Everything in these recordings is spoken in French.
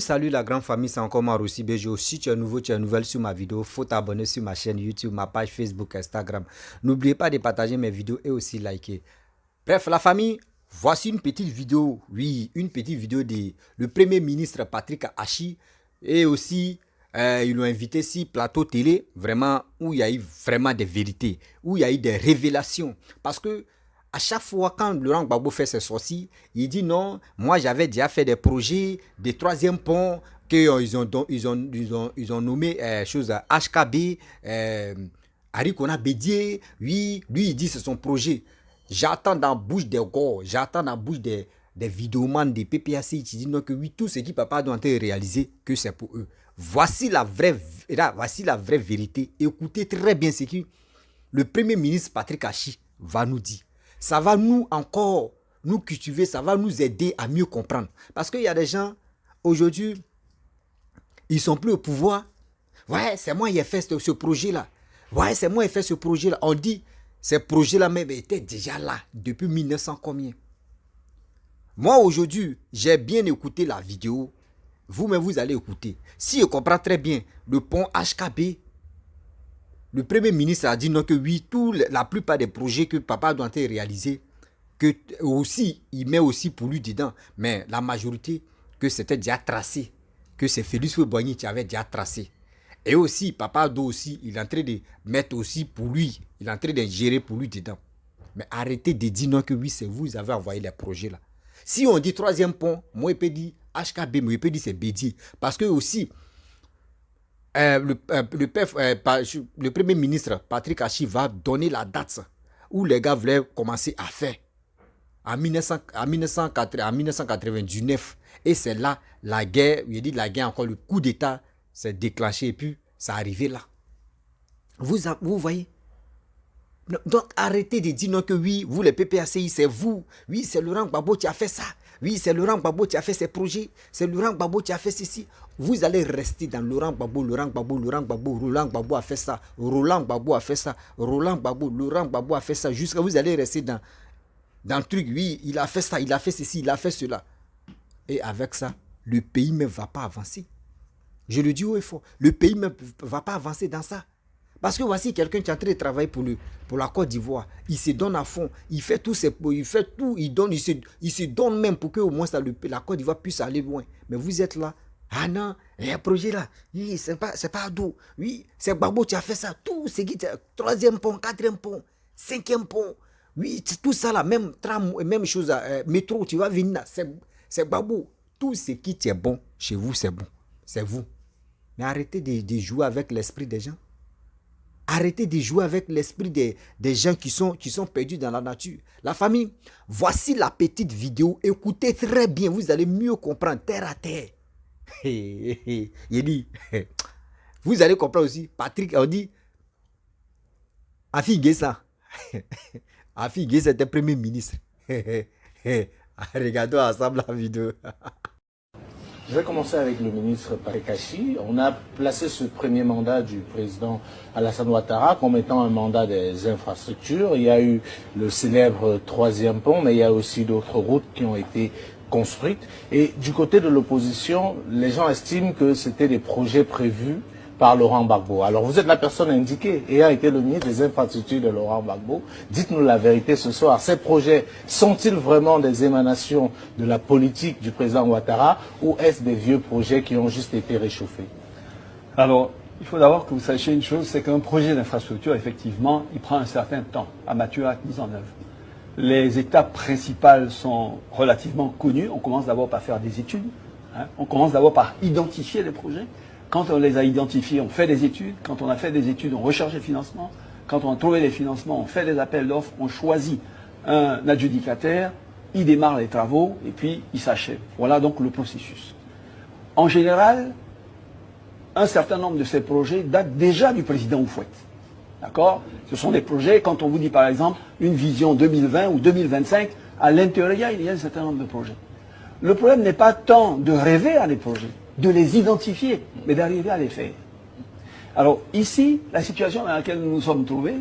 Salut la grande famille, c'est encore moi Rossi Bejo. Si tu es nouveau, tu es nouvelle sur ma vidéo, faut t'abonner sur ma chaîne YouTube, ma page Facebook, Instagram. N'oubliez pas de partager mes vidéos et aussi liker. Bref, la famille, voici une petite vidéo, oui, une petite vidéo de le Premier ministre Patrick Achi et aussi ils l'ont invité sur plateau télé, vraiment, où il y a eu vraiment des vérités, où il y a eu des révélations. Parce que à chaque fois, quand Laurent Gbagbo fait ses sorties, il dit non, moi j'avais déjà fait des projets, des troisième ponts, qu'ils ont nommé chose HKB, Harikona Bédié, oui, lui il dit c'est son projet. J'attends dans la bouche des gars, j'attends dans la bouche des vidéomans des PPAC qui disent non, que oui, tout ce qui papa doit réaliser, que c'est pour eux. Voici la vraie vérité. Écoutez très bien ce que le Premier ministre Patrick Achi va nous dire. Ça va nous encore, nous cultiver, ça va nous aider à mieux comprendre. Parce qu'il y a des gens, aujourd'hui, ils sont plus au pouvoir. Ouais, c'est moi qui ai fait ce projet-là. Ouais, c'est moi qui ai fait ce projet-là. On dit, ces projets-là même étaient déjà là, depuis 1900 combien. Moi, aujourd'hui, j'ai bien écouté la vidéo. Vous-même, vous allez écouter. Si je comprends très bien, le pont HKB, le Premier ministre a dit non que oui, la plupart des projets que papa doit réaliser, que aussi, il met aussi pour lui dedans. Mais la majorité, que c'était déjà tracé. Que c'est Félix Houphouët-Boigny qui avait déjà tracé. Et aussi, papa doit aussi, il est en train de mettre aussi pour lui. Il est en train de gérer pour lui dedans. Mais arrêtez de dire non que oui, c'est vous qui avez envoyé les projets là. Si on dit troisième pont, moi je peux dire HKB, moi je peux dire c'est Bédié. Parce que aussi, le Premier ministre Patrick Achi va donner la date où les gars voulaient commencer à faire en 1999. Et c'est là la guerre, il dit la guerre encore, le coup d'État s'est déclenché et puis ça arrivé là. Vous voyez? Donc arrêtez de dire non que oui, vous les PPACI, c'est vous. Oui, c'est Laurent Gbagbo qui a fait ça. Oui, c'est Laurent Gbagbo qui a fait ses projets. C'est Laurent Gbagbo qui a fait ceci. Vous allez rester dans Laurent Gbagbo, Laurent Gbagbo, Laurent Gbagbo, Roland Gbagbo a fait ça. Roland Gbagbo a fait ça. Roland Gbagbo, Laurent Gbagbo a fait ça. Jusqu'à vous allez rester dans le truc. Oui, il a fait ça, il a fait ceci, il a fait cela. Et avec ça, le pays ne va pas avancer. Je le dis haut et fort. Le pays ne va pas avancer dans ça. Parce que voici quelqu'un qui est en train de travailler pour la Côte d'Ivoire. Il se donne à fond. Il fait tout, il se donne même pour que au moins la Côte d'Ivoire puisse aller loin. Mais vous êtes là. Ah non, il y a un projet là. Oui, c'est pas Ado. Oui, c'est Gbagbo qui a fait ça. Tout ce qui est troisième pont, quatrième pont, cinquième pont. Oui, tout ça là, même tram, même chose, métro, tu vas venir là. C'est Gbagbo. Tout ce qui est bon chez vous, c'est bon. C'est vous. Mais arrêtez de jouer avec l'esprit des gens. Arrêtez de jouer avec l'esprit des gens qui sont perdus dans la nature. La famille, voici la petite vidéo. Écoutez très bien, vous allez mieux comprendre terre à terre. Il dit, vous allez comprendre aussi. Patrick, on dit, Afi Guessa. Afi Guessa était Premier ministre. Regardons ensemble la vidéo. Je vais commencer avec le ministre Patrick Achi. On a placé ce premier mandat du président Alassane Ouattara comme étant un mandat des infrastructures. Il y a eu le célèbre troisième pont, mais il y a aussi d'autres routes qui ont été construites. Et du côté de l'opposition, les gens estiment que c'était des projets prévus par Laurent Gbagbo. Alors vous êtes la personne indiquée, ayant été le ministre des infrastructures de Laurent Gbagbo. Dites-nous la vérité ce soir. Ces projets sont-ils vraiment des émanations de la politique du président Ouattara ou est-ce des vieux projets qui ont juste été réchauffés? Alors, il faut d'abord que vous sachiez une chose, c'est qu'un projet d'infrastructure, effectivement, il prend un certain temps à maturer, à être mis en œuvre. Les étapes principales sont relativement connues. On commence d'abord par faire des études. On commence d'abord par identifier les projets. Quand on les a identifiés, on fait des études. Quand on a fait des études, on recherche les financements. Quand on a trouvé les financements, on fait des appels d'offres, on choisit un adjudicataire, il démarre les travaux et puis il s'achève. Voilà donc le processus. En général, un certain nombre de ces projets datent déjà du président Houphouët. D'accord? Ce sont des projets, quand on vous dit par exemple une vision 2020 ou 2025, à l'intérieur, il y a un certain nombre de projets. Le problème n'est pas tant de rêver à des projets, de les identifier, mais d'arriver à les faire. Alors ici, la situation dans laquelle nous nous sommes trouvés,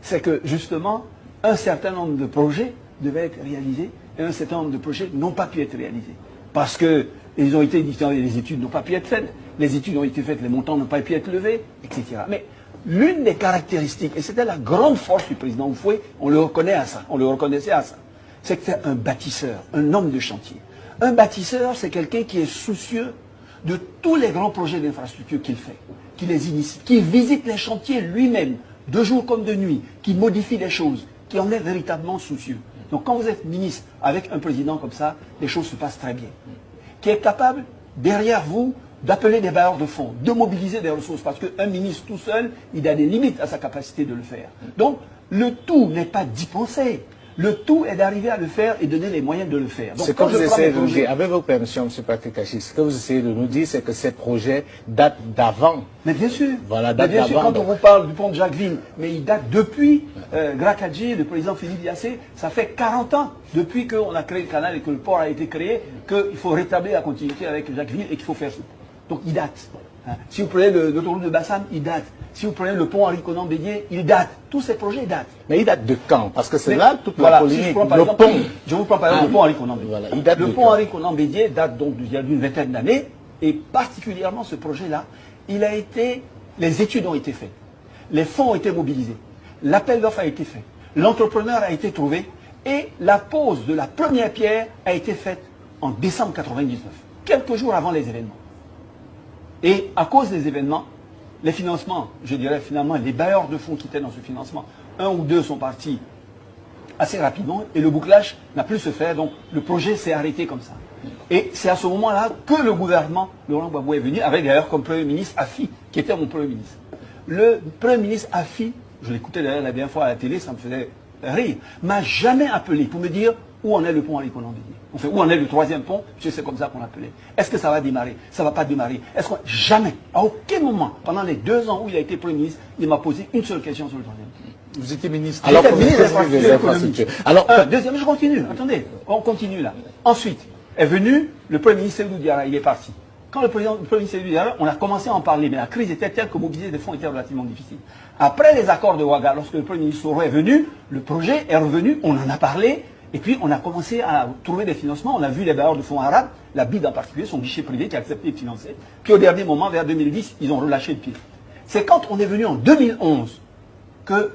c'est que justement, un certain nombre de projets devaient être réalisés et un certain nombre de projets n'ont pas pu être réalisés. Parce qu'il ils ont été les études n'ont pas pu être faites, les études ont été faites, les montants n'ont pas pu être levés, etc. Mais l'une des caractéristiques, et c'était la grande force du président Houphouët, on le reconnaît à ça, on le reconnaissait à ça, c'est que c'est un bâtisseur, un homme de chantier. Un bâtisseur, c'est quelqu'un qui est soucieux de tous les grands projets d'infrastructure qu'il fait, qui les initie, qui visite les chantiers lui-même, de jour comme de nuit, qui modifie les choses, qui en est véritablement soucieux. Donc quand vous êtes ministre avec un président comme ça, les choses se passent très bien. Qui est capable, derrière vous, d'appeler des bailleurs de fonds, de mobiliser des ressources, parce qu'un ministre tout seul, il a des limites à sa capacité de le faire. Donc, le tout n'est pas d'y penser. Le tout est d'arriver à le faire et donner les moyens de le faire. C'est comme vous essayez de nous dire, avec vos permissions, M. Patrick Kachi, ce que vous essayez de nous dire, c'est que ces projets datent d'avant. Mais bien sûr. Voilà, mais bien sûr, quand on vous parle du pont de Jacquesville, mais il date depuis Grakadji, le président Philippe Yassé, ça fait 40 ans depuis qu'on a créé le canal et que le port a été créé, qu'il faut rétablir la continuité avec Jacquesville et qu'il faut faire ça. Donc il date. Si vous prenez l'autoroute de Bassam, il date. Si vous prenez le pont Henri-Conan Bédier, il date. Tous ces projets datent. Mais il date de quand? Parce que c'est là toute la polémique. Si je vous prends par exemple le pont Henri-Conan Bédier. Voilà, le pont Henri-Conan Bédier date donc d'il y a d'une vingtaine d'années. Et particulièrement ce projet-là, les études ont été faites. Les fonds ont été mobilisés. L'appel d'offres a été fait. L'entrepreneur a été trouvé. Et la pose de la première pierre a été faite en décembre 1999. Quelques jours avant les événements. Et à cause des événements, les financements, je dirais finalement, les bailleurs de fonds qui étaient dans ce financement, un ou deux sont partis assez rapidement et le bouclage n'a plus se faire, donc le projet s'est arrêté comme ça. Et c'est à ce moment-là que le gouvernement, Laurent Gbagbo est venu, avec d'ailleurs comme Premier ministre Afi, qui était mon Premier ministre. Le Premier ministre Afi, je l'écoutais d'ailleurs la dernière fois à la télé, ça me faisait rire, m'a jamais appelé pour me dire où en est le pont Henri-Conan Bédier. Enfin, où en est le troisième pont, c'est comme ça qu'on l'appelait. Est-ce que ça va démarrer? Ça ne va pas démarrer. Jamais, à aucun moment, pendant les 2 ans où il a été Premier ministre, il m'a posé une seule question sur le troisième pont. Vous étiez ministre. Alors, des infrastructures. Alors, deuxième, je continue. Attendez, on continue là. Ensuite, est venu le Premier ministre Seydou Diarra, il est parti. Quand le Premier ministre Seydou Diarra, on a commencé à en parler, mais la crise était telle que mobiliser des fonds était relativement difficile. Après les accords de Ouaga, lorsque le Premier ministre Soro est venu, le projet est revenu, on en a parlé, et puis on a commencé à trouver des financements. On a vu les bailleurs de fonds arabes, la BID en particulier, son guichet privé qui a accepté de financer. Puis au dernier moment, vers 2010, ils ont relâché le pied. C'est quand on est venu en 2011 que,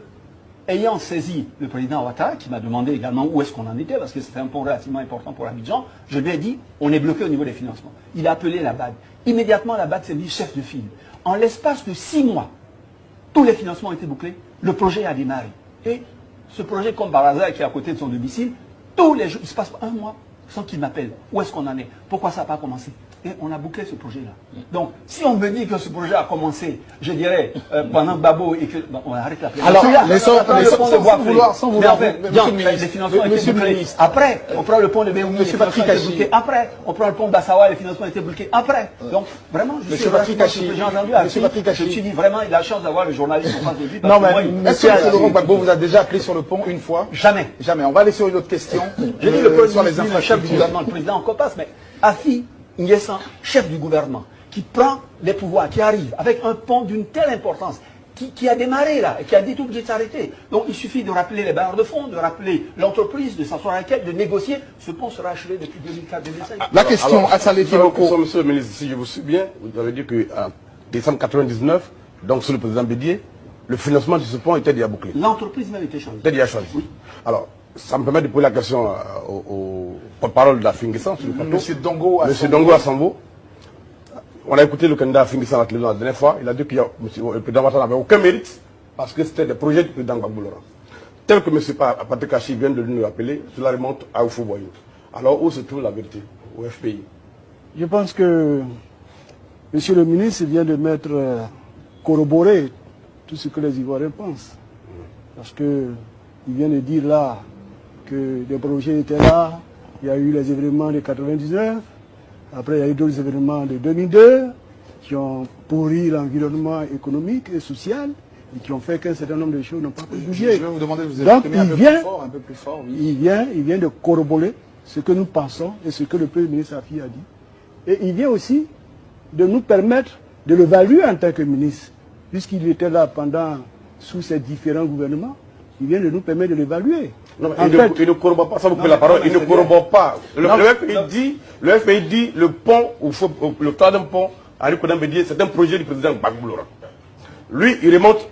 ayant saisi le président Ouattara, qui m'a demandé également où est-ce qu'on en était, parce que c'était un pont relativement important pour Abidjan, je lui ai dit, on est bloqué au niveau des financements. Il a appelé la BAD. Immédiatement, la BAD s'est dit chef de file. En l'espace de 6 mois, tous les financements ont été bouclés, le projet a démarré. Et ce projet, comme par hasard, qui est à côté de son domicile, tous les jours, il se passe 1 mois sans qu'il m'appelle. Où est-ce qu'on en est? Pourquoi ça n'a pas commencé? Et on a bouclé ce projet-là. Donc, si on me dit que ce projet a commencé, je dirais, pendant Babo et que... Bon, on arrête la plaie. Alors, sans vouloir... Les financements ont été bouclés. Après, on prend le pont de Béoumi, les financements ont été bloqués. Après, on prend le pont de Bassawa, les financements ont été bloqués. Après. Donc, vraiment, je suis j'ai entendu je me suis dit, vraiment, il a la chance d'avoir le journaliste en face de lui. Non, mais est-ce que Laurent Gbagbo vous a déjà appelé sur le pont une fois? Jamais. Jamais. On va aller sur une autre question. Je dis le chef du gouvernement, le président en copasse, mais Afi N'Guessan, chef du gouvernement, qui prend les pouvoirs, qui arrive avec un pont d'une telle importance, qui a démarré là, et qui a dit tout obligé de s'arrêter. Donc il suffit de rappeler les bailleurs de fonds, de rappeler l'entreprise, de s'asseoir avec elle, de négocier. Ce pont sera achevé depuis 2004-2005. La question à Salé Timoko. Monsieur le ministre, si je vous suis bien, vous avez dit qu'en décembre 1999, donc sous le président Bédier, le financement de ce pont était déjà bouclé. L'entreprise même était choisie. Était déjà choisi. Oui. Alors, ça me permet de poser la question au porte-parole de la Finguessan sur le plateau. Monsieur Dongo Assambo. On a écouté le candidat Finguessan à la télévision la dernière fois. Il a dit que le président Ouattara n'avait aucun mérite parce que c'était des projets du président Gbagbo Laurent. Tel que M. Patrick Kachi vient de nous rappeler, cela remonte à Oufou-Boigny. Alors, où se trouve la vérité? Au FPI. Je pense que M. le ministre vient de mettre corroborer tout ce que les Ivoiriens pensent. Parce qu'il vient de dire là que des projets étaient là, il y a eu les événements de 99, après il y a eu d'autres événements de 2002 qui ont pourri l'environnement économique et social et qui ont fait qu'un certain nombre de choses n'ont pas pu bouger. Je vais vous demander de vous Donc exprimer un peu plus fort. Oui. Il vient de corroborer ce que nous pensons et ce que le Premier ministre Afi a dit. Et il vient aussi de nous permettre de l'évaluer en tant que ministre, puisqu'il était là sous ces différents gouvernements, il vient de nous permettre de l'évaluer. Non, mais En il ne corrobore pas, ça vous plaît la parole, il ne corrobore pas. Le FPI dit le pont, le troisième pont, à Rikonan Bédié, c'est un projet du président Gbagbo Laurent. Lui, il remonte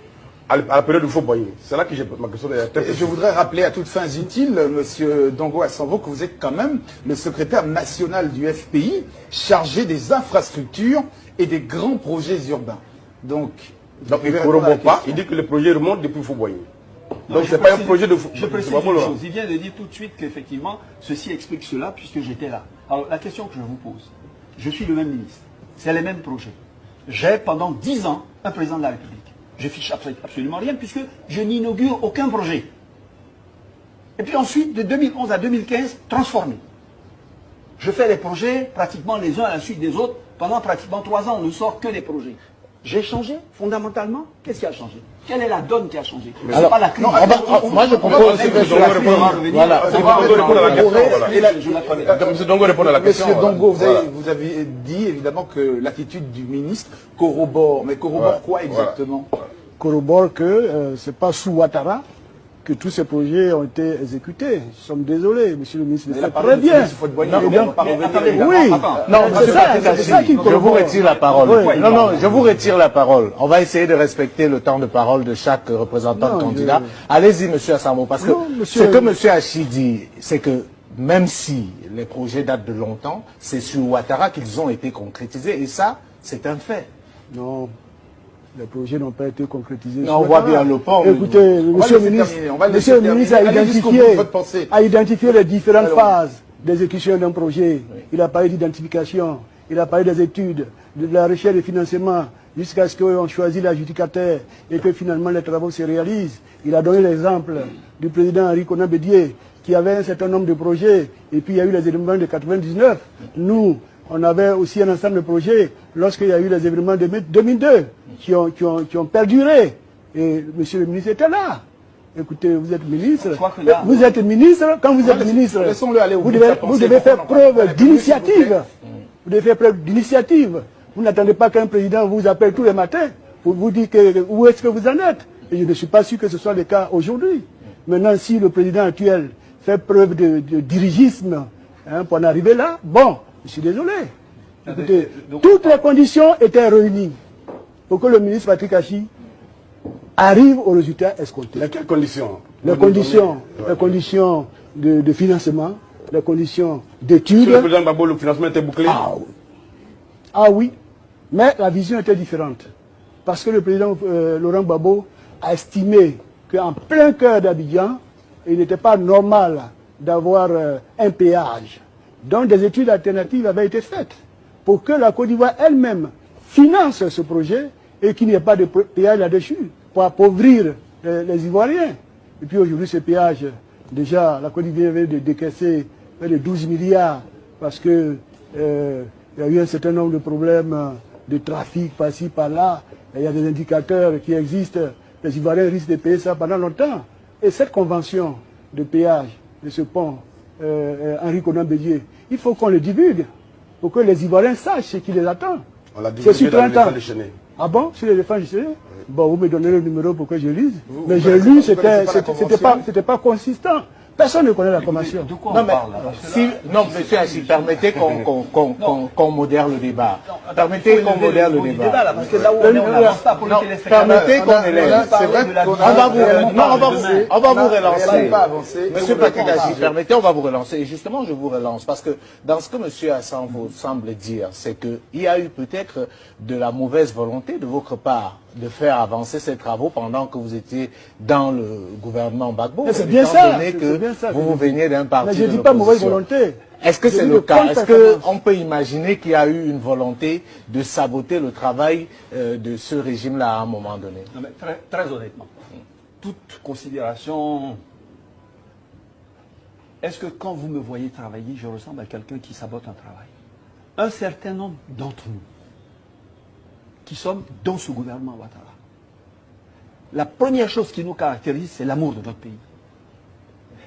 à la période du Faux-Boigny. C'est là que j'ai ma question. Je voudrais rappeler à toutes fins utiles, Monsieur Dongo Assanvo, que vous êtes quand même le secrétaire national du FPI, chargé des infrastructures et des grands projets urbains. Donc il ne corrobore pas, il dit que le projet remonte depuis Faux-Boigny. Donc c'est pas un projet de... Je précise une chose, il vient de dire tout de suite qu'effectivement, ceci explique cela puisque j'étais là. Alors la question que je vous pose, je suis le même ministre, c'est les mêmes projets. J'ai pendant 10 ans un président de la République. Je fiche absolument rien puisque je n'inaugure aucun projet. Et puis ensuite, de 2011 à 2015, transformé. Je fais les projets pratiquement les uns à la suite des autres. Pendant pratiquement 3 ans, on ne sort que des projets. J'ai changé fondamentalement. Qu'est-ce qui a changé? Quelle est la donne qui a changé? Alors, pas la crise. moi je propose que M. Dongo répond à la question. Monsieur Dongo, vous avez dit évidemment que l'attitude du ministre corrobore. Mais corrobore quoi exactement? Corrobore que ce n'est pas sous Ouattara que tous ces projets ont été exécutés. Nous sommes désolés, monsieur le ministre. C'est très bien. Oui, c'est ça qui corrobore. Je vous retire la parole. Oui. Non, je vous retire la parole. On va essayer de respecter le temps de parole de chaque représentant candidat. Allez-y, monsieur Assanvo, parce que ce que monsieur Hachi dit, c'est que même si les projets datent de longtemps, c'est sur Ouattara qu'ils ont été concrétisés. Et ça, c'est un fait. Non. Les projets n'ont pas été concrétisés. Non, on voit bien le pont. Écoutez, monsieur le ministre a identifié les différentes phases d'exécution d'un projet. Oui. Il a parlé d'identification, il a parlé des études, de la recherche de financement, jusqu'à ce qu'on choisisse l'adjudicateur et que finalement les travaux se réalisent. Il a donné l'exemple du président Henri Konan Bédié qui avait un certain nombre de projets et puis il y a eu les événements de 99. Nous, on avait aussi un ensemble de projets lorsqu'il y a eu les événements de 2002 qui ont perduré. Et monsieur le ministre était là. Écoutez, vous êtes ministre. Vous êtes ministre. Quand vous êtes ministre, vous devez faire preuve d'initiative. Vous devez faire preuve d'initiative. Vous n'attendez pas qu'un président vous appelle tous les matins pour vous dire où est-ce que vous en êtes. Et je ne suis pas sûr que ce soit le cas aujourd'hui. Maintenant, si le président actuel fait preuve de dirigisme pour en arriver là, bon, je suis désolé. Écoutez, toutes les conditions étaient réunies pour que le ministre Patrick Hachi arrive au résultat escompté. Quelles conditions? Les conditions de financement, les conditions d'études. Sur le président Gbagbo, le financement était bouclé? Ah oui, mais la vision était différente. Parce que le président Laurent Gbagbo a estimé qu'en plein cœur d'Abidjan, il n'était pas normal d'avoir un péage. Donc des études alternatives avaient été faites pour que la Côte d'Ivoire elle-même finance ce projet et qu'il n'y ait pas de péage là-dessus pour appauvrir les Ivoiriens. Et puis aujourd'hui, ce péage, déjà, la Côte d'Ivoire vient de décaisser près de 12 milliards parce que il y a eu un certain nombre de problèmes de trafic par-ci, par-là. Il y a des indicateurs qui existent. Les Ivoiriens risquent de payer ça pendant longtemps. Et cette convention de péage de ce pont Henri Konan Bédié, il faut qu'on le divulgue pour que les Ivoiriens sachent ce qui les attend. On l'a divulgué dans l'éléphant déchaîné. Ah bon? Sur l'éléphant déchaîné? Bon, vous me donnez le numéro pour que je lise. Mais j'ai lu, c'était pas consistant. Personne ne connaît la convention. De quoi on parle là? Non, monsieur Hachi, permettez qu'on modère le débat. Permettez qu'on modère le débat. Parce que là où on est, on n'avance pas pour les téléspectateurs. Permettez qu'on élève. C'est vrai on va vous relancer. Monsieur Patrick Hachi, permettez, on va vous relancer. Et justement, je vous relance. Parce que dans ce que monsieur Assanvo semble dire, c'est qu'il y a eu peut-être de la mauvaise volonté de votre part de faire avancer ces travaux pendant que vous étiez dans le gouvernement Gbagbo. C'est bien ça. Vous veniez d'un parti. Mais je ne dis pas mauvaise volonté. Est-ce que c'est le cas? Est-ce qu'on peut imaginer qu'il y a eu une volonté de saboter le travail de ce régime-là à un moment donné? Non, mais très honnêtement, toute considération, est-ce que quand vous me voyez travailler, je ressemble à quelqu'un qui sabote un travail? Un certain nombre d'entre nous qui sommes dans ce gouvernement Ouattara, la première chose qui nous caractérise, c'est l'amour de notre pays.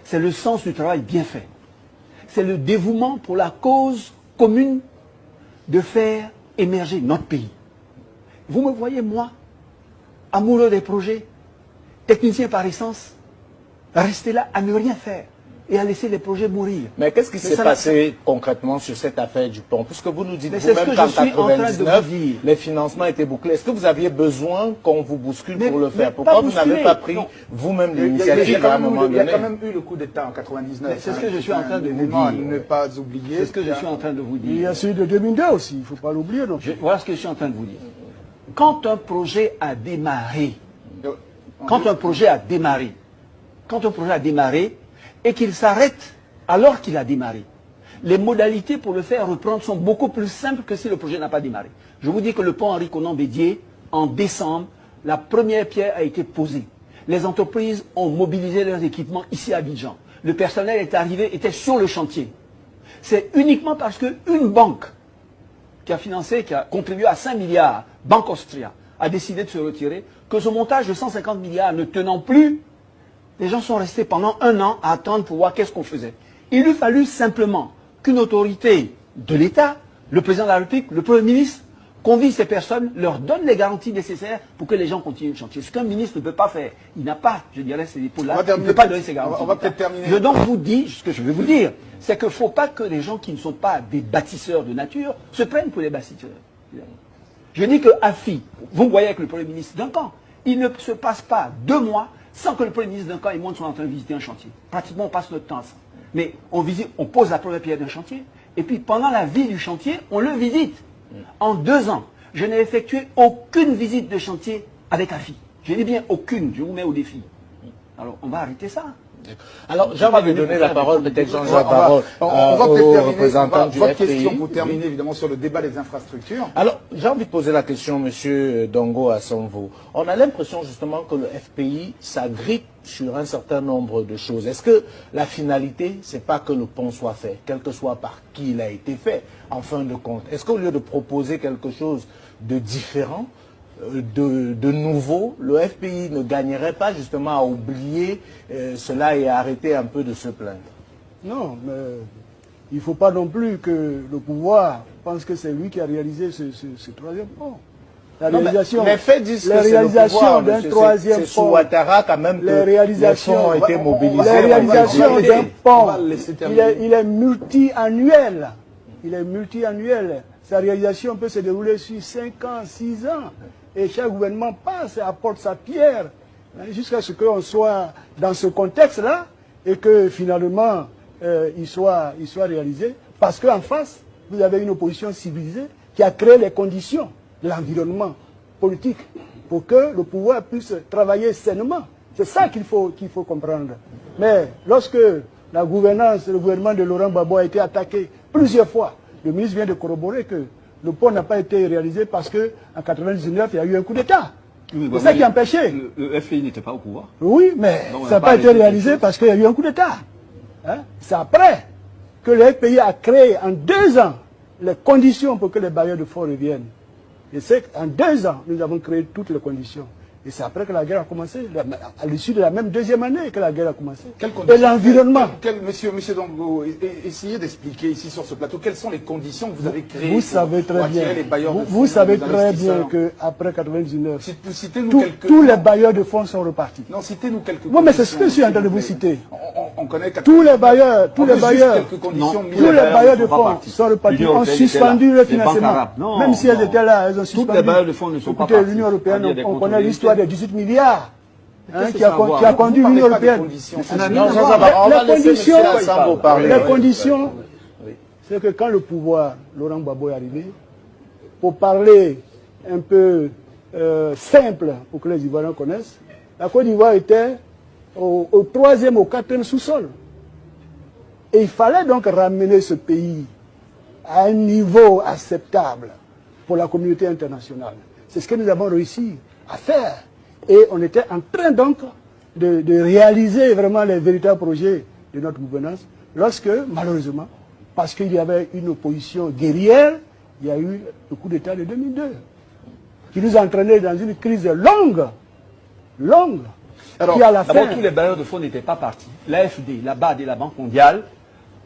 C'est le sens du travail bien fait. C'est le dévouement pour la cause commune de faire émerger notre pays. Vous me voyez, moi, amoureux des projets, technicien par essence, rester là à ne rien faire et à laisser les projets mourir. Mais qu'est-ce qui s'est passé concrètement sur cette affaire du pont? Puisque vous nous dites vous-même qu'en 1999, les financements étaient bouclés. Est-ce que vous aviez besoin qu'on vous bouscule pour le faire? Pourquoi vous n'avez pas pris vous-même l'initiative à un moment donné? Il y a quand même eu le coup d'État en 99. C'est ce que je suis en train de vous dire. Ne pas oublier. C'est ce que je suis en train de vous dire. Il y a celui de 2002 aussi, il ne faut pas l'oublier. Voilà ce que je suis en train de vous dire. Quand un projet a démarré, et qu'il s'arrête alors qu'il a démarré, les modalités pour le faire reprendre sont beaucoup plus simples que si le projet n'a pas démarré. Je vous dis que le pont Henri Konan Bédié, en décembre, la première pierre a été posée. Les entreprises ont mobilisé leurs équipements ici à Abidjan. Le personnel est arrivé, était sur le chantier. C'est uniquement parce qu'une banque qui a financé, qui a contribué à 5 milliards, Banque Austria, a décidé de se retirer, que ce montage de 150 milliards ne tenant plus, les gens sont restés pendant 1 an à attendre pour voir qu'est-ce qu'on faisait. Il eût fallu simplement qu'une autorité de l'État, le président de la République, le Premier ministre, convie ces personnes, leur donne les garanties nécessaires pour que les gens continuent le chantier. Ce qu'un ministre ne peut pas faire. Il n'a pas, je dirais, ces épaules-là. Il ne peut pas donner ces garanties. On va peut-être terminer. Je donc vous dis, ce que je vais vous dire, c'est qu'il ne faut pas que les gens qui ne sont pas des bâtisseurs de nature se prennent pour des bâtisseurs. Je dis que AFI, vous voyez avec le Premier ministre Duncan, il ne se passe pas 2 mois sans que le Premier ministre Duncan et moi soient en train de visiter un chantier. Pratiquement, on passe notre temps à ça. Mais on pose la première pierre d'un chantier, et puis pendant la vie du chantier, on le visite. En 2 ans, je n'ai effectué aucune visite de chantier avec AFI. Je dis bien aucune, je vous mets au défi. Alors, on va arrêter ça. Alors, j'aimerais vous donner la parole, peut-être Jean-Jacques Barrot, on va au peut-être représentant du votre FPI. question pour terminer évidemment sur le débat des infrastructures. Alors, j'ai envie de poser la question, Monsieur Dongo Assonvo. On a l'impression justement que le FPI s'agrippe sur un certain nombre de choses. Est-ce que la finalité, c'est pas que le pont soit fait, quel que soit par qui il a été fait, en fin de compte? Est-ce qu'au lieu de proposer quelque chose de différent, de nouveau, le FPI ne gagnerait pas justement à oublier cela et à arrêter un peu de se plaindre? Non, mais il ne faut pas non plus que le pouvoir pense que c'est lui qui a réalisé ce 3e pont. La réalisation, les faits disent la que réalisation d'un 3e c'est sous pont, Ouattara quand même que les fonds ont été mobilisés. la réalisation d'un pont, il est multi-annuel. Il est multi-annuel. Sa réalisation peut se dérouler sur 5 ans, 6 ans. Et chaque gouvernement passe et apporte sa pierre jusqu'à ce qu'on soit dans ce contexte-là et que finalement il soit réalisé. Parce qu'en face, vous avez une opposition civilisée qui a créé les conditions de l'environnement politique pour que le pouvoir puisse travailler sainement. C'est ça qu'il faut comprendre. Mais lorsque la gouvernance, le gouvernement de Laurent Gbagbo a été attaqué plusieurs fois, le ministre vient de corroborer que le pont n'a pas été réalisé parce qu'en 1999, il y a eu un coup d'État. C'est ça qui a empêché. Le FPI n'était pas au pouvoir. Oui, mais ça n'a pas été réalisé parce qu'il y a eu un coup d'État. Hein? C'est après que le FPI a créé en 2 ans les conditions pour que les bailleurs de fonds reviennent. Et c'est qu'en 2 ans, nous avons créé toutes les conditions. Et c'est après que la guerre a commencé, à l'issue de la même 2e année que la guerre a commencé. Et l'environnement. Monsieur Dongo, essayez d'expliquer ici sur ce plateau quelles sont les conditions que vous avez créées vous savez très bien, les bailleurs de fonds. Vous savez très bien qu'après 1999, tous les bailleurs de fonds sont repartis. Non, citez-nous quelques conditions. Oui, mais c'est ce que je suis en train de vous citer. On connaît tous les bailleurs de fonds sont repartis, ont suspendu le financement. Même si elles étaient là, elles ont suspendu. Tous les bailleurs de fonds ne sont pas partis. L'Union européenne, on connaît l'histoire des 18 milliards qui a conduit l'Union européenne. Les conditions, c'est que quand le pouvoir, Laurent Gbagbo est arrivé, pour parler un peu simple, pour que les Ivoiriens connaissent, la Côte d'Ivoire était au 3e, au 4e sous-sol. Et il fallait donc ramener ce pays à un niveau acceptable pour la communauté internationale. C'est ce que nous avons réussi à faire. Et on était en train donc de réaliser vraiment les véritables projets de notre gouvernance lorsque, malheureusement, parce qu'il y avait une opposition guerrière, il y a eu le coup d'État de 2002 qui nous entraînait dans une crise longue. Alors, d'abord, tous les bailleurs de fonds n'étaient pas partis. L'AFD, la BAD et la Banque mondiale,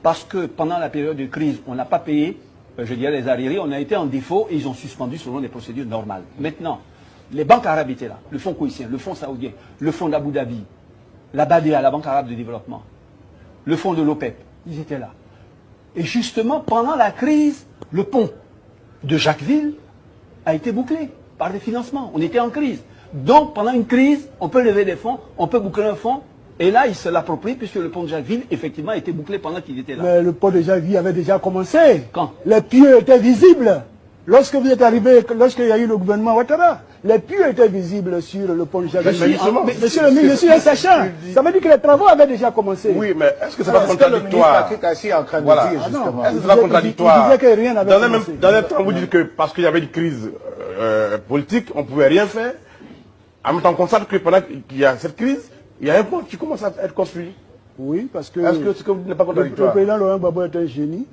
parce que pendant la période de crise, on n'a pas payé, je dirais, les arriérés, on a été en défaut et ils ont suspendu selon des procédures normales. Maintenant, les banques arabes étaient là, le fonds coïtien, le fonds saoudien, le fonds d'Abu Dhabi, la BADEA, la Banque arabe de développement, le fonds de l'OPEP, ils étaient là. Et justement, pendant la crise, le pont de Jacquesville a été bouclé par des financements. On était en crise. Donc, pendant une crise, on peut lever des fonds, on peut boucler un fonds, et là, il se l'approprie puisque le pont de Jacquesville, effectivement, a été bouclé pendant qu'il était là. Mais le pont de Jacquesville avait déjà commencé. Quand? Les pieux étaient visibles. Lorsque vous êtes arrivé, lorsqu'il y a eu le gouvernement Ouattara, les pieux étaient visibles sur le pont de Jacquesville. Monsieur le ministre, je suis un sachant. Ça veut dire que les travaux avaient déjà commencé. Oui, mais est-ce que c'est pas C'est ce que le ministre contradictoire? Patrick Hachi est en train de Voilà. dire, Ah non. justement. Est-ce que c'est pas contradictoire? Il disait que rien n'avait commencé. Dans le temps, vous dites que parce qu'il y avait une crise politique, on ne pouvait rien faire. En même temps, on constate que pendant qu'il y a cette crise, il y a un pont qui commence à être construit. Oui, parce que, Est-ce que ce n'est pas le contradictoire? président Laurent Gbagbo est un génie.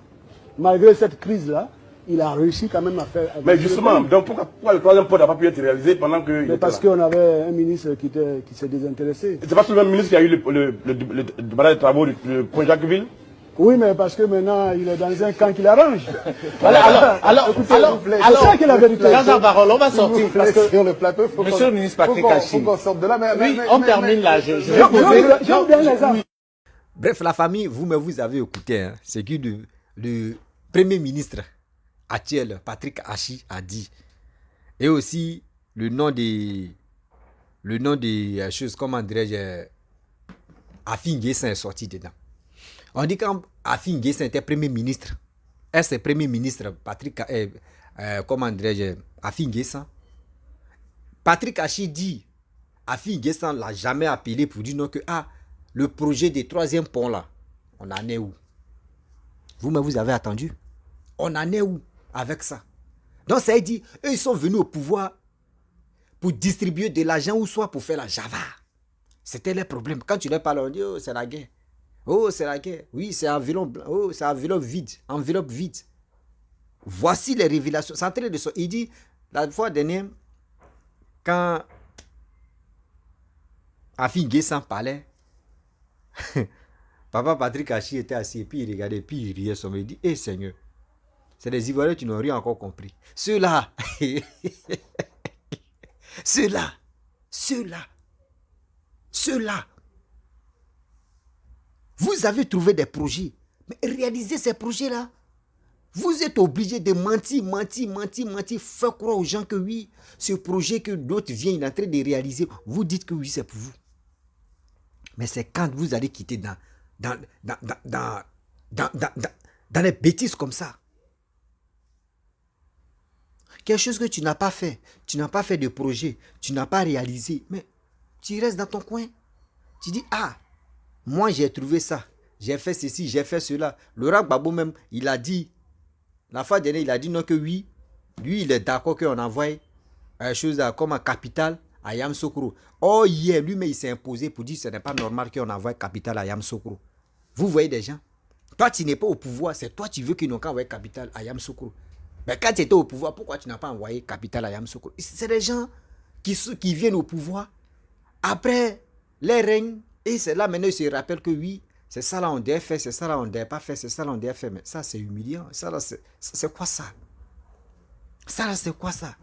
Malgré cette crise-là, il a réussi quand même à faire... Mais justement, donc pourquoi le troisième pont n'a pas pu être réalisé pendant que... Mais parce qu'on avait un ministre qui s'est désintéressé. C'est pas le même ministre qui a eu le débat des travaux du pont Jacquesville? Oui, mais parce que maintenant, il est dans un camp qu'il arrange. Alors, C'est ça qui est la vérité. Jean Barol, on va sortir parce que sur le plateau, Monsieur le ministre Patrick Hachi, faut qu'on sorte de là. oui, on termine là. Je vais poser... J'aime bien l'exemple. Bref, la famille, vous avez écouté hein, ce que le Premier ministre actuel, Patrick Hachi, a dit. Et aussi le nom des choses, comment dirais-je, Afin Guessin est sorti dedans. On dit quand Afin Guessin était Premier ministre, est-ce que Premier ministre Patrick, comment dirais-je, Afin Guessin, Patrick Hachi dit, Afin Guessin ne l'a jamais appelé pour dire non que, le projet des troisième pont là, on en est où? Vous-même, vous avez attendu. On en est où avec ça? Donc ça veut dire, eux ils sont venus au pouvoir pour distribuer de l'argent ou soit pour faire la java. C'était le problème. Quand tu leur parles, on dit, oh c'est la guerre. Oh c'est la guerre. Oui c'est enveloppe blanc. Oh c'est enveloppe vide. Enveloppe vide. Voici les révélations. C'est en train de... Il dit, la fois dernière, quand Afin Guessin parlait, Papa Patrick Hachi était assis et puis il regardait, puis il riait son. Il dit, eh Seigneur, c'est des Ivoiriens qui n'ont rien encore compris. Ceux-là, ceux-là, vous avez trouvé des projets, mais réalisez ces projets-là. Vous êtes obligé de mentir, faire croire aux gens que oui, ce projet que d'autres viennent en train de réaliser, vous dites que oui, c'est pour vous. Mais c'est quand vous allez quitter dans les bêtises comme ça. Quelque chose que tu n'as pas fait. Tu n'as pas fait de projet. Tu n'as pas réalisé. Mais tu restes dans ton coin. Tu dis, moi j'ai trouvé ça. J'ai fait ceci, j'ai fait cela. Laurent Gbagbo même, il a dit, la fois dernière, il a dit non que oui. Lui, il est d'accord qu'on envoie une chose comme un capital à Yamoussoukro. Oh yeah, lui-même il s'est imposé pour dire que ce n'est pas normal qu'on envoie capital à Yamoussoukro. Vous voyez des gens, toi tu n'es pas au pouvoir, c'est toi tu veux qu'ils n'ont qu'à envoyer capital à Yamoussoukro. Mais quand tu étais au pouvoir, pourquoi tu n'as pas envoyé capital à Yamoussoukro? C'est des gens qui viennent au pouvoir après les règnes et c'est là maintenant ils se rappellent que oui, c'est ça là on devait faire, c'est ça là on ne devait pas faire, c'est ça là on devait faire. Mais ça c'est humiliant, ça là c'est quoi ça? Ça là c'est quoi ça?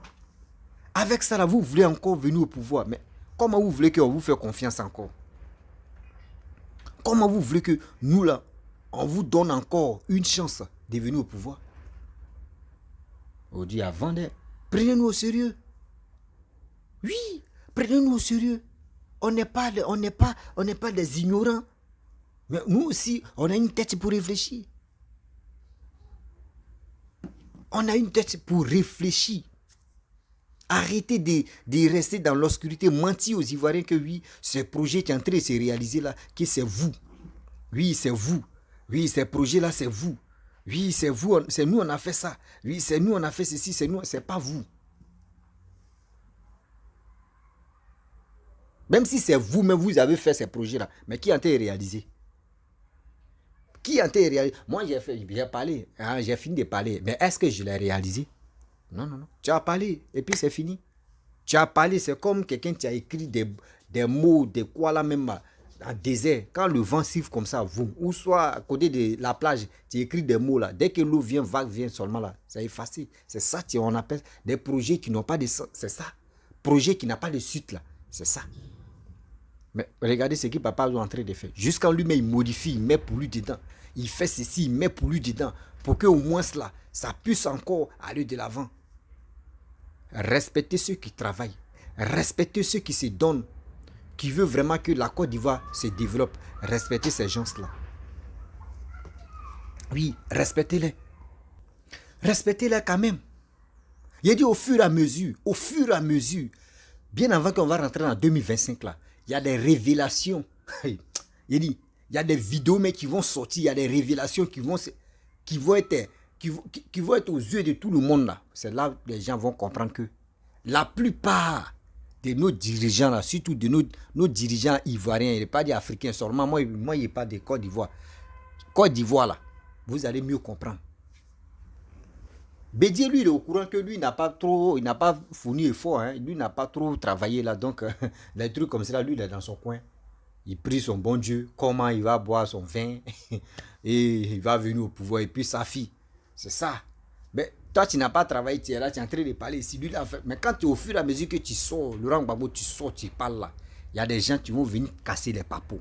Avec ça là vous voulez encore venir au pouvoir, mais comment vous voulez qu'on vous fasse confiance encore? Comment vous voulez que nous là, on vous donne encore une chance de venir au pouvoir? On dit avant de... Prenez-nous au sérieux. Oui, prenez-nous au sérieux. On n'est pas des ignorants. Mais nous aussi, on a une tête pour réfléchir. On a une tête pour réfléchir. Arrêtez de rester dans l'obscurité, mentir aux Ivoiriens que oui, ce projet qui est en train de se réaliser là, que c'est vous. Oui, c'est vous. Oui, ce projet-là, c'est vous. Oui, c'est vous, c'est nous, on a fait ça. Oui, c'est nous, on a fait ceci, c'est nous, c'est pas vous. Même si c'est vous-même, vous avez fait ces projets-là, mais qui a été réalisé? Qui a été réalisé? Moi, j'ai parlé, hein, j'ai fini de parler, mais est-ce que je l'ai réalisé? Non, non, non. Tu as parlé et puis c'est fini. Tu as parlé, c'est comme quelqu'un qui a écrit des mots, des quoi là même en désert. Quand le vent siffle comme ça, vous, ou soit à côté de la plage, tu écris des mots là. Dès que l'eau vient, vague vient seulement là, c'est effacé. C'est ça qu'on appelle des projets qui n'ont pas de sens. C'est ça. Projet qui n'a pas de suite là. C'est ça. Mais regardez ce que papa est en train de faire. Jusqu'en lui-même, il modifie, il met pour lui dedans. Il fait ceci, il met pour lui dedans. Pour qu'au moins cela, ça puisse encore aller de l'avant. Respectez ceux qui travaillent. Respectez ceux qui se donnent. Qui veulent vraiment que la Côte d'Ivoire se développe. Respectez ces gens-là. Oui, respectez-les. Respectez-les quand même. Il a dit au fur et à mesure, bien avant qu'on va rentrer en 2025 là, il y a des révélations. Il dit, il y a des vidéos mais qui vont sortir, il y a des révélations qui vont être aux yeux de tout le monde là. C'est là que les gens vont comprendre que la plupart de nos dirigeants là, surtout de nos dirigeants ivoiriens, il n'est pas dit africains seulement, moi il n'est pas de Côte d'Ivoire. Côte d'Ivoire là, vous allez mieux comprendre. Bédier, lui, il est au courant que lui, il n'a pas fourni effort, hein. Lui, n'a pas trop travaillé là. Donc, les trucs comme ça, lui, il est dans son coin. Il prie son bon Dieu, comment il va boire son vin, et il va venir au pouvoir, et puis sa fille. C'est ça. Mais toi, tu n'as pas travaillé, tu es là, tu es en train de parler ici. Lui, là, mais quand tu es au fur et à mesure que tu sors, Laurent Gbagbo, tu sors, tu parles là, il y a des gens qui vont venir casser les papos.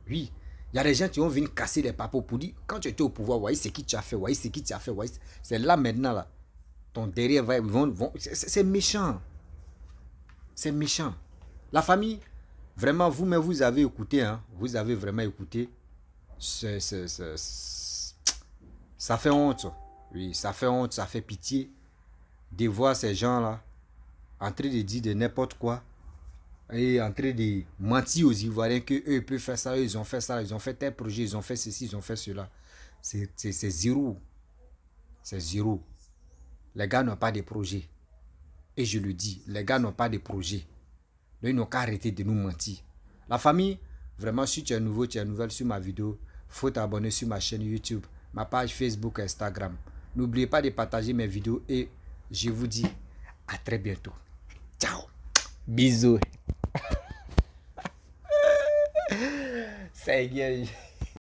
Oui. Il y a des gens qui vont venir casser les papos pour dire, quand tu étais au pouvoir, voyez ce que tu as fait, voyez ce que tu as fait, voyez. C'est là maintenant, là. Ton derrière va, c'est méchant. C'est méchant. La famille, vraiment, vous-même, vous avez écouté, hein. Vous avez vraiment écouté. Ça fait honte. Oui, ça fait honte, ça fait pitié de voir ces gens-là en train de dire de n'importe quoi. Et en train de mentir aux Ivoiriens qu'eux peuvent faire ça, eux, ils ont fait ça, ils ont fait tel projet, ils ont fait ceci, ils ont fait cela. C'est zéro. C'est zéro. Les gars n'ont pas de projet. Et je le dis, les gars n'ont pas de projet. Donc ils n'ont qu'à arrêter de nous mentir. La famille, vraiment, si tu es nouveau, tu es nouvelle sur ma vidéo, il faut t'abonner sur ma chaîne YouTube, ma page Facebook, Instagram. N'oubliez pas de partager mes vidéos et je vous dis à très bientôt. Ciao. Bisous. Seigneur.